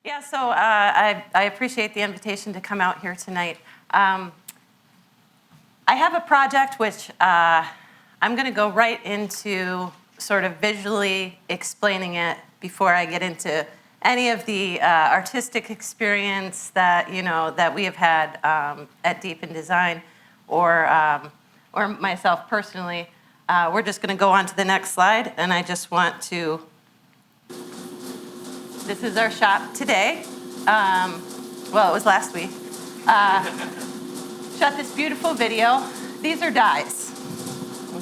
Yeah, so I appreciate the invitation to come out here tonight. I have a project which I'm going to go right into sort of visually explaining it before I get into any of the artistic experience that that we have had at Deep In Design, or myself personally. We're just going to go on to the next slide, and I just want to. This is our shop today. Well, it was last week. Shot this beautiful video. These are dies.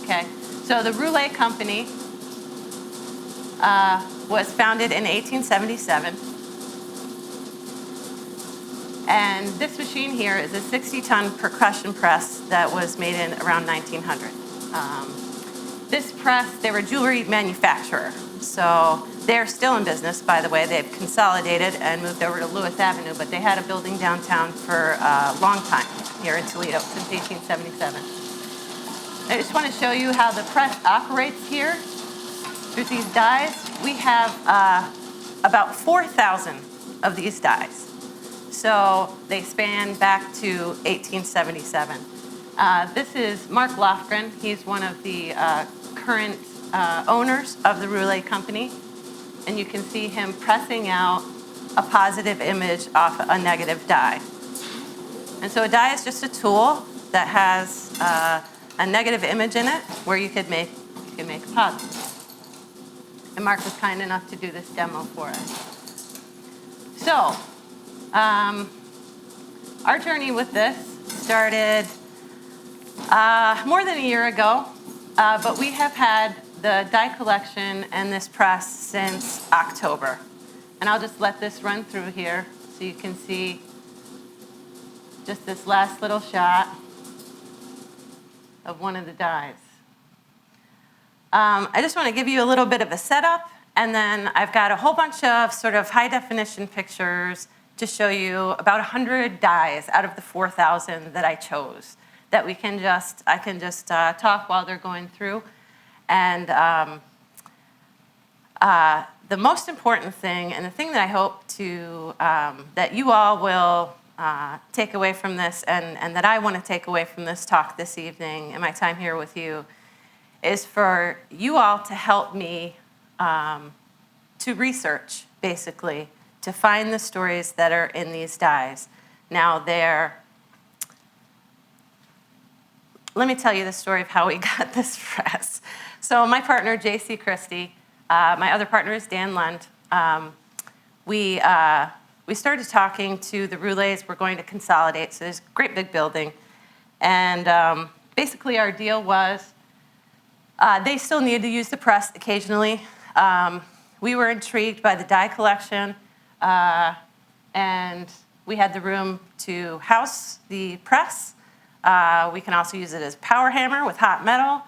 Okay, so the Roulet company was founded in 1877. And this machine here is a 60-ton percussion press that was made in around 1900. This press, they were a jewelry manufacturer. So they're still in business, by the way. They've consolidated and moved over to Lewis Avenue, but they had a building downtown for a long time here in Toledo, since 1877. I just want to show you how the press operates here. There's these dies. We have about 4,000 of these dies. So they span back to 1877. This is Mark Lofgren. He's one of the current owners of the Roulet company. And you can see him pressing out a positive image off a negative die. And so a die is just a tool that has a negative image in it where you could make a positive. And Mark was kind enough to do this demo for us. So our journey with this started more than a year ago, but we have had the die collection and this press since October. And I'll just let this run through here so you can see just this last little shot of one of the dies. I just want to give you a little bit of a setup, and then I've got a whole bunch of sort of high definition pictures to show you about 100 dies out of the 4,000 that I chose that I can just talk while they're going through. And the most important thing, and the thing that I hope to that you all will take away from this, and that I want to take away from this talk this evening and my time here with you, is for you all to help me to research, basically, to find the stories that are in these dies. Now, let me tell you the story of how we got this press. So my partner, J.C. Christie, my other partner is Dan Lund. We started talking to the Roulets. We're going to consolidate, so there's a great big building. And basically our deal was they still needed to use the press occasionally. We were intrigued by the die collection, and we had the room to house the press. We can also use it as a power hammer with hot metal.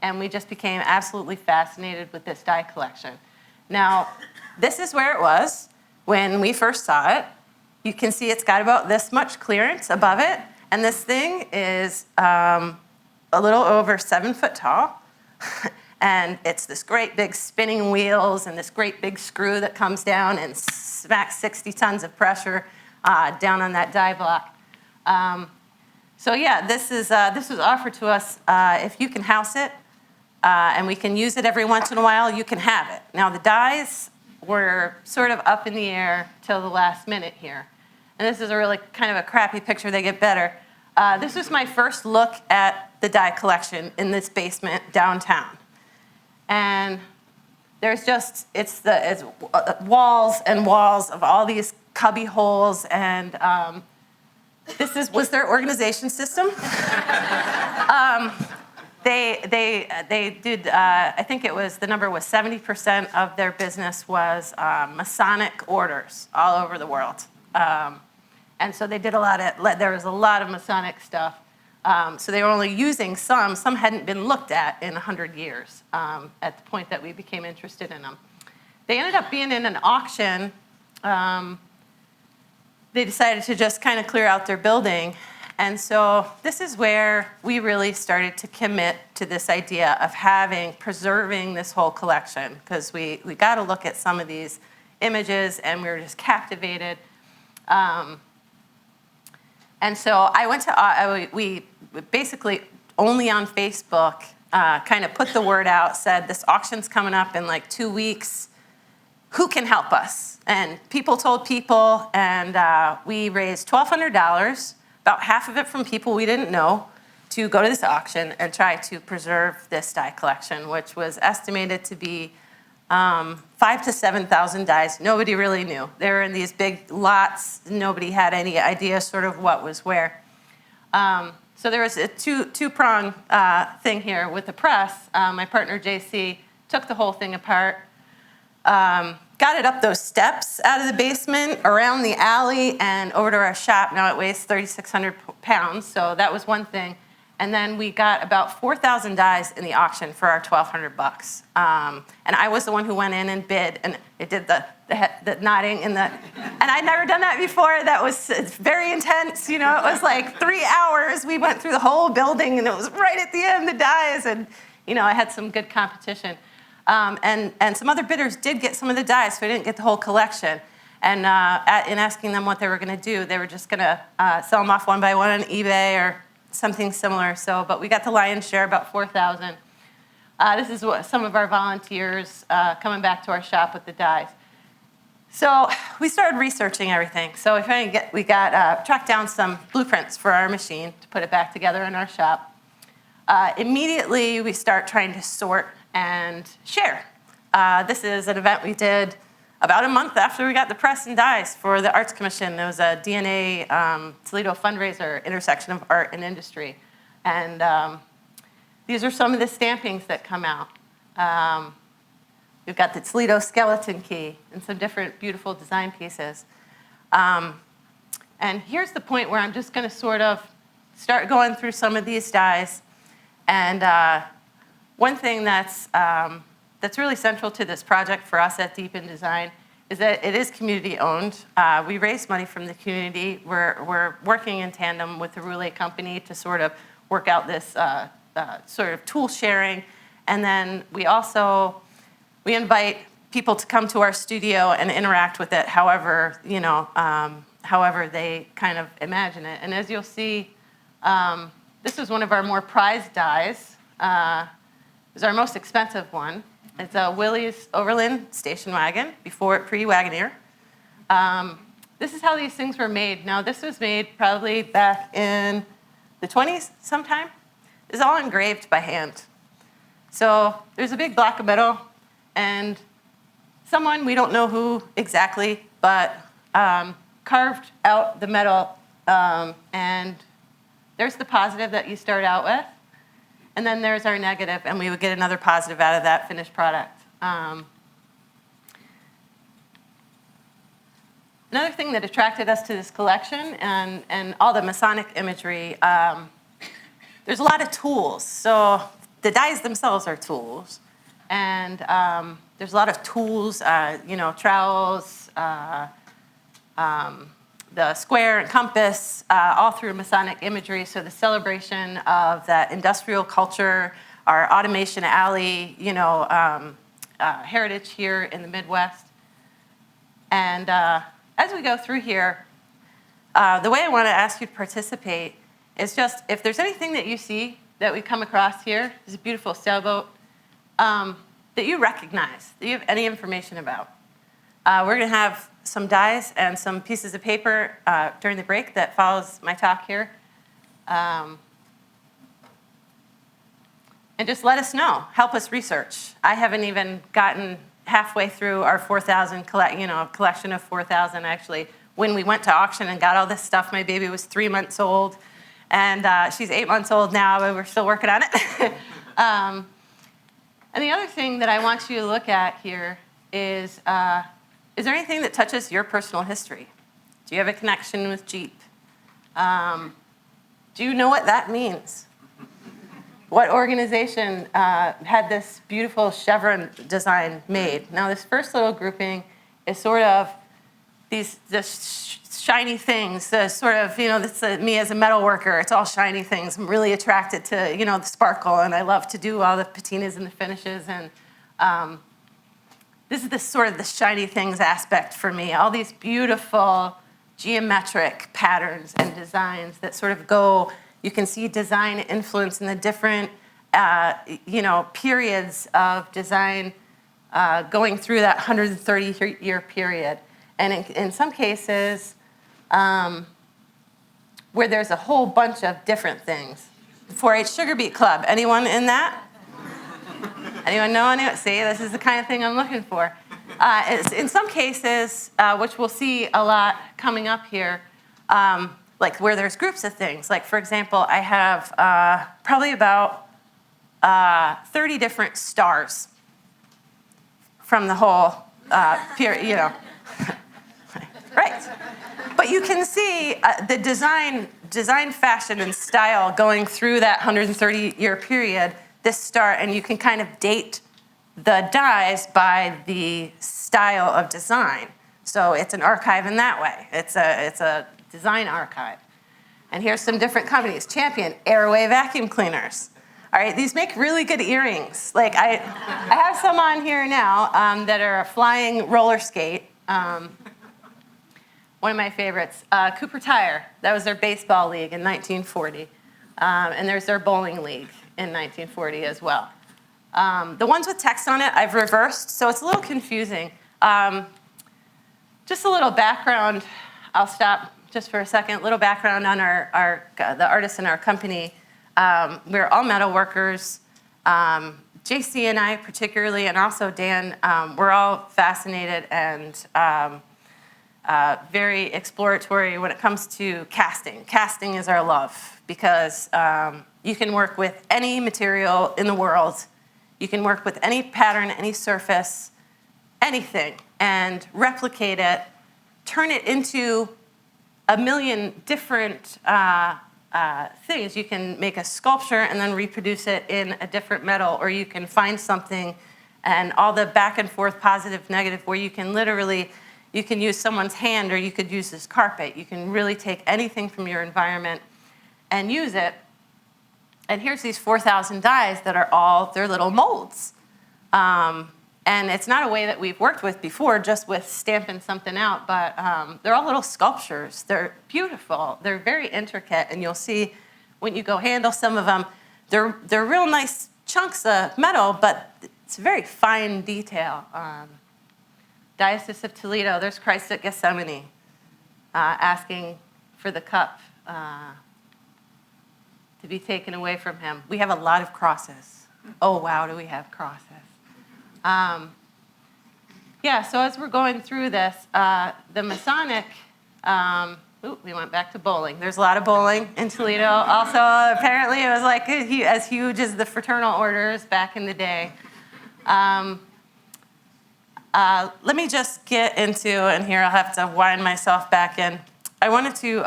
And we just became absolutely fascinated with this die collection. Now, this is where it was when we first saw it. You can see it's got about this much clearance above it. And this thing is a little over 7 foot tall. And it's this great big spinning wheels and this great big screw that comes down and smacks 60 tons of pressure down on that die block. So yeah, this was offered to us. If you can house it and we can use it every once in a while, you can have it. Now the dies were sort of up in the air till the last minute here. And this is a really kind of a crappy picture. They get better. This was my first look at the die collection in this basement downtown. And there's just, it's walls and walls of all these cubby holes, and this was their organization system. They did, I think the number was 70% of their business was Masonic orders all over the world. And so they did there was a lot of Masonic stuff. So they were only using some hadn't been looked at in 100 years at the point that we became interested in them. They ended up being in an auction. They decided to just kind of clear out their building. And so this is where we really started to commit to this idea of preserving this whole collection, because we got to look at some of these images, and we were just captivated. And so I went to, we basically only on Facebook kind of put the word out, said this auction's coming up in like 2 weeks. Who can help us? And people told people, and we raised $1,200, about half of it from people we didn't know, to go to this auction and try to preserve this die collection, which was estimated to be 5,000 to 7,000 dies. Nobody really knew. They were in these big lots. Nobody had any idea sort of what was where. So there was a two-prong thing here with the press. My partner, JC, took the whole thing apart, got it up those steps out of the basement, around the alley, and over to our shop. Now it weighs 3,600 pounds, so that was one thing. And then we got about 4,000 dies in the auction for our $1,200. And I was the one who went in and bid, and it did the nodding and I'd never done that before. It's very intense, you know. It was like 3 hours. We went through the whole building, and it was right at the end, the dies, and you know, I had some good competition. And some other bidders did get some of the dies, so we didn't get the whole collection. And in asking them what they were going to do, they were just going to sell them off one by one on eBay or something similar. So, but we got the lion's share, about 4,000. This is what some of our volunteers coming back to our shop with the dies. So we started researching everything. So we tracked down some blueprints for our machine to put it back together in our shop. Immediately, we start trying to sort and share. This is an event we did about a month after we got the press and dies for the Arts Commission. It was a DNA Toledo fundraiser, intersection of art and industry. And these are some of the stampings that come out. We've got the Toledo skeleton key and some different beautiful design pieces. And here's the point where I'm just going to sort of start going through some of these dies. And one thing that's really central to this project for us at Deep In Design is that it is community owned. We raise money from the community. We're working in tandem with the Roulet company to sort of work out this sort of tool sharing. And then we invite people to come to our studio and interact with it however, you know, however they kind of imagine it. And as you'll see, this is one of our more prized dies. It's our most expensive one. It's a Willys Overland station wagon, pre-Wagoneer. This is how these things were made. Now, this was made probably back in the 20s sometime. It's all engraved by hand. So there's a big block of metal, and someone, we don't know who exactly, but carved out the metal, and there's the positive that you start out with. And then there's our negative, and we would get another positive out of that finished product. Another thing that attracted us to this collection and all the Masonic imagery, there's a lot of tools. So the dies themselves are tools. And there's a lot of tools, you know, trowels, the square and compass, all through Masonic imagery. So the celebration of that industrial culture, our automation alley, you know, heritage here in the Midwest. And as we go through here, the way I want to ask you to participate is just, if there's anything that you see that we come across here, this beautiful sailboat, that you recognize, that you have any information about. We're going to have some dies and some pieces of paper during the break that follows my talk here. And just let us know. Help us research. I haven't even gotten halfway through our 4,000 collection of 4,000. Actually, when we went to auction and got all this stuff, my baby was 3 months old, and she's 8 months old now, but we're still working on it. And the other thing that I want you to look at here is there anything that touches your personal history? Do you have a connection with Jeep? Do you know what that means? What organization had this beautiful chevron design made? Now, this first little grouping is sort of these shiny things, sort of, you know, this me as a metal worker, it's all shiny things. I'm really attracted to, you know, the sparkle, and I love to do all the patinas and the finishes. And this is the sort of the shiny things aspect for me. All these beautiful geometric patterns and designs that sort of go, you can see design influence in the different, periods of design going through that 130-year period. And in some cases, where there's a whole bunch of different things. 4-H Sugar Beet Club, anyone in that? Anyone know any? See, this is the kind of thing I'm looking for. In some cases, which we'll see a lot coming up here, like where there's groups of things. Like, for example, I have probably about 30 different stars from the whole period, Right. But you can see the design, fashion, and style going through that 130-year period, this star, and you can kind of date the dies by the style of design. So it's an archive in that way. It's a design archive. And here's some different companies. Champion, Airway vacuum cleaners. All right, these make really good earrings. Like I have some on here now that are a flying roller skate. One of my favorites, Cooper Tire. That was their baseball league in 1940. And there's their bowling league in 1940 as well. The ones with text on it, I've reversed, so it's a little confusing. Just a little background. I'll stop just for a second. A little background on the artists in our company. We're all metal workers. JC and I particularly, and also Dan, we're all fascinated and very exploratory when it comes to casting. Casting is our love because you can work with any material in the world. You can work with any pattern, any surface, anything, and replicate it, turn it into a million different things. You can make a sculpture and then reproduce it in a different metal, or you can find something and all the back and forth, positive, negative, where you can literally, you can use someone's hand or you could use this carpet. You can really take anything from your environment and use it. And here's these 4,000 dies that are all their little molds. And it's not a way that we've worked with before, just with stamping something out, but they're all little sculptures. They're beautiful. They're very intricate, and you'll see when you go handle some of them, they're real nice chunks of metal, but it's very fine detail. Diocese of Toledo, there's Christ at Gethsemane, asking for the cup to be taken away from him. We have a lot of crosses. Oh, wow, do we have crosses. So as we're going through this, the Masonic, we went back to bowling. There's a lot of bowling in Toledo. Also, apparently it was like as huge as the fraternal orders back in the day. Let me just get into, and here I'll have to wind myself back in. I wanted to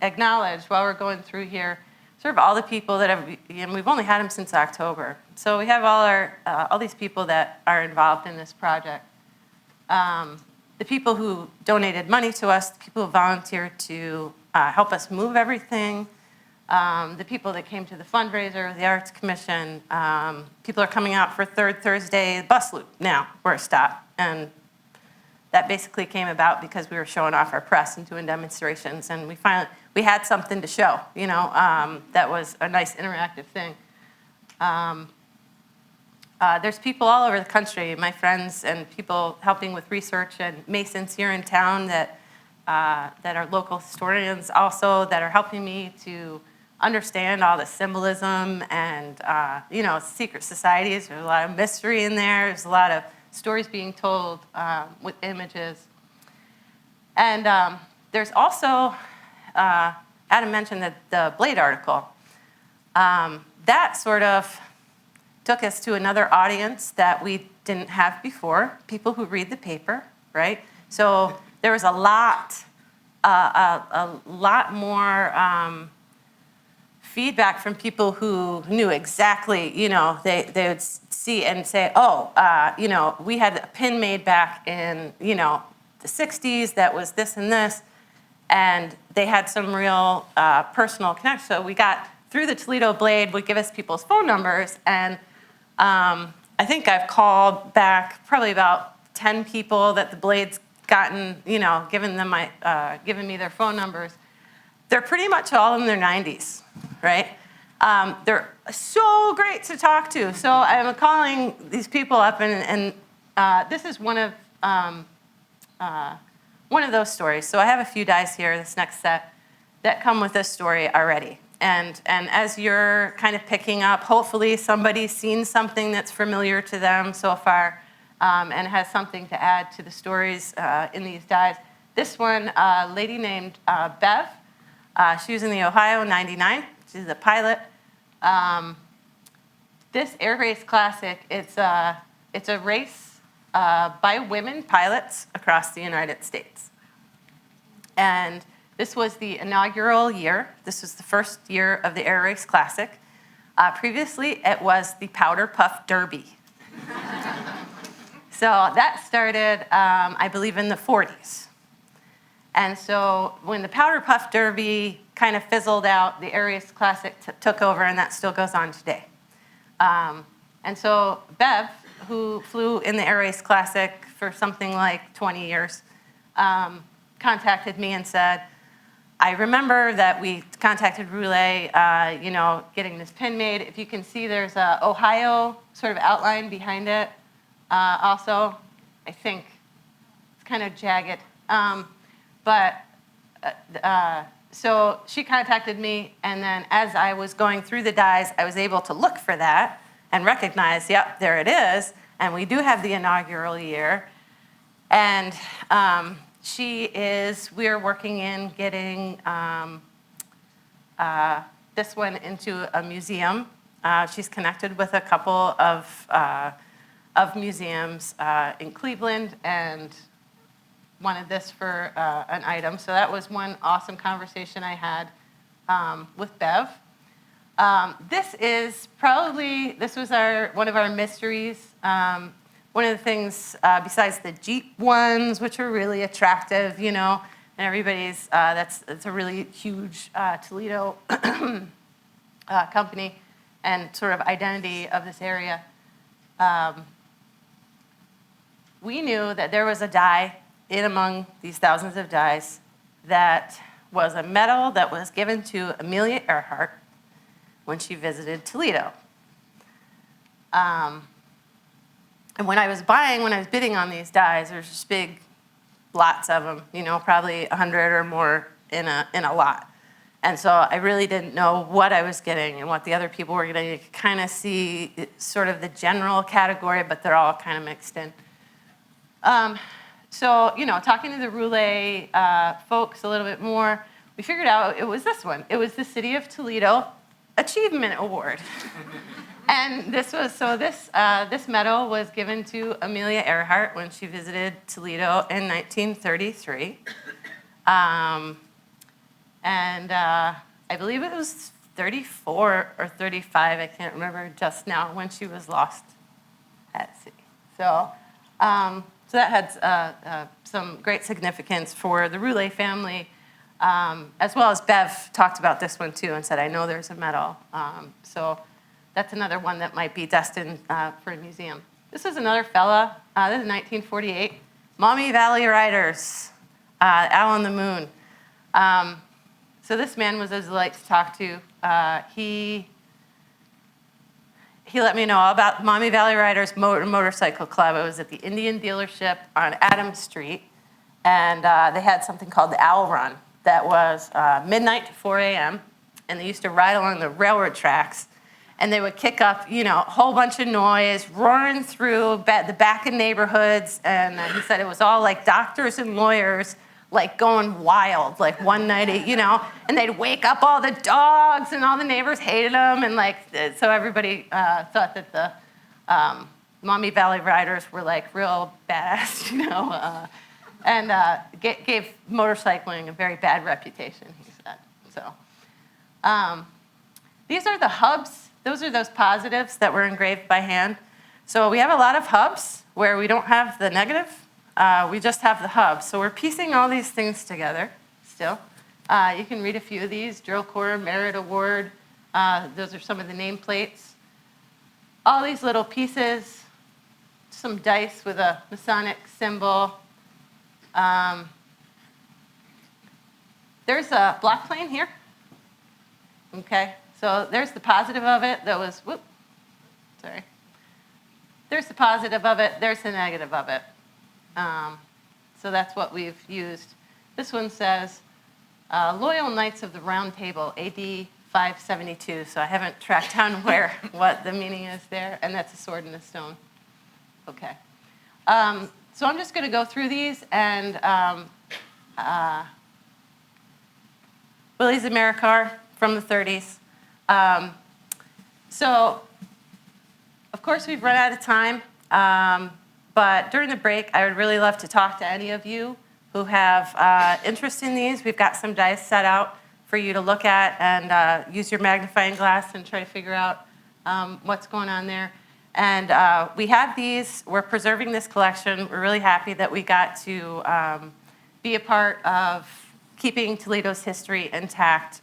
acknowledge while we're going through here sort of all the people that have, and we've only had them since October. So we have all these people that are involved in this project. The people who donated money to us, the people who volunteered to help us move everything, the people that came to the fundraiser, the Arts Commission, people are coming out for Third Thursday bus loop now, we're a stop. And that basically came about because we were showing off our press and doing demonstrations, and we had something to show, that was a nice interactive thing. There's people all over the country, my friends and people helping with research, and Masons here in town that are local historians also that are helping me to understand all the symbolism and, secret societies. There's a lot of mystery in there. There's a lot of stories being told with images. And there's also, Adam mentioned the Blade article. That sort of took us to another audience that we didn't have before, people who read the paper, right? So there was a lot more feedback from people who knew exactly, they would see and say, we had a pin made back in, the 60s that was this and this, and they had some real personal connection. So we got through the Toledo Blade, would give us people's phone numbers, and I think I've called back probably about 10 people that the blade's gotten, given me their phone numbers. They're pretty much all in their 90s, right? They're so great to talk to. So I'm calling these people up, and this is one of those stories. So I have a few dies here, this next set, that come with this story already. And as you're kind of picking up, hopefully somebody's seen something that's familiar to them so far, and has something to add to the stories in these dies. This one, a lady named Bev. She was in the Ohio 99. She's a pilot. This air race classic, it's a race by women pilots across the United States. And this was the inaugural year. This was the first year of the air race classic. Previously, it was the Powder Puff Derby. So that started, I believe, in the 40s. And so when the Powder Puff Derby kind of fizzled out, the Air Race Classic took over, and that still goes on today. And so Bev, who flew in the Air Race Classic for something like 20 years, contacted me and said, I remember that we contacted Roulet, getting this pin made. If you can see, there's a Ohio sort of outline behind it. Also, I think it's kind of jagged. So she contacted me, and then as I was going through the dies, I was able to look for that and recognize, yep, there it is. And we do have the inaugural year. And we're working in getting this one into a museum. She's connected with a couple of museums in Cleveland, and wanted this for an item. So that was one awesome conversation I had with Bev. This was one of our mysteries. One of the things, besides the Jeep ones, which are really attractive, and everybody's, it's a really huge Toledo company and sort of identity of this area. We knew that there was a die in among these thousands of dies that was a medal that was given to Amelia Earhart when she visited Toledo. And when I was bidding on these dies, there's just big lots of them, probably 100 or more in a lot. And so I really didn't know what I was getting and what the other people were getting. You could kind of see sort of the general category, but they're all kind of mixed in. So, talking to the Roulet folks a little bit more, we figured out it was this one. It was the City of Toledo Achievement Award. And this medal was given to Amelia Earhart when she visited Toledo in 1933. I believe it was 34 or 35, I can't remember just now, when she was lost at sea. So that had some great significance for the Roulet family, as well as Bev talked about this one too and said, I know there's a medal. So that's another one that might be destined for a museum. This is another fella. This is 1948. Maumee Valley Riders, Owl on the Moon. So this man was a delight to talk to. He let me know all about Maumee Valley Riders Motorcycle Club. It was at the Indian dealership on Adams Street, and they had something called the Owl Run that was midnight to 4 a.m., and they used to ride along the railroad tracks, and they would kick up, a whole bunch of noise, roaring through the back of neighborhoods, and he said it was all like doctors and lawyers like going wild, like one night, and they'd wake up all the dogs and all the neighbors hated them. And so everybody thought that the Maumee Valley Riders were like real badass, and gave motorcycling a very bad reputation, he said. So these are the hubs. Those are those positives that were engraved by hand. So we have a lot of hubs where we don't have the negative. We just have the hub. So we're piecing all these things together still. You can read a few of these. Drill Corps Merit Award. Those are some of the nameplates. All these little pieces some dice with a Masonic symbol. There's a block plane here. Okay, so there's the positive of it. That was, whoop, sorry. There's the positive of it. There's the negative of it. So that's what we've used. This one says, Loyal Knights of the Round Table, AD 572. So I haven't tracked down what the meaning is there. And that's a sword and a stone. Okay. So I'm just going to go through these. And Willie's Americar from the 30s. So, of course, we've run out of time. But during the break, I would really love to talk to any of you who have interest in these. We've got some dice set out for you to look at and use your magnifying glass and try to figure out what's going on there. And we have these. We're preserving this collection. We're really happy that we got to be a part of keeping Toledo's history intact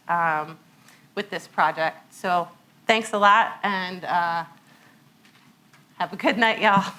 with this project. So thanks a lot, and have a good night, y'all.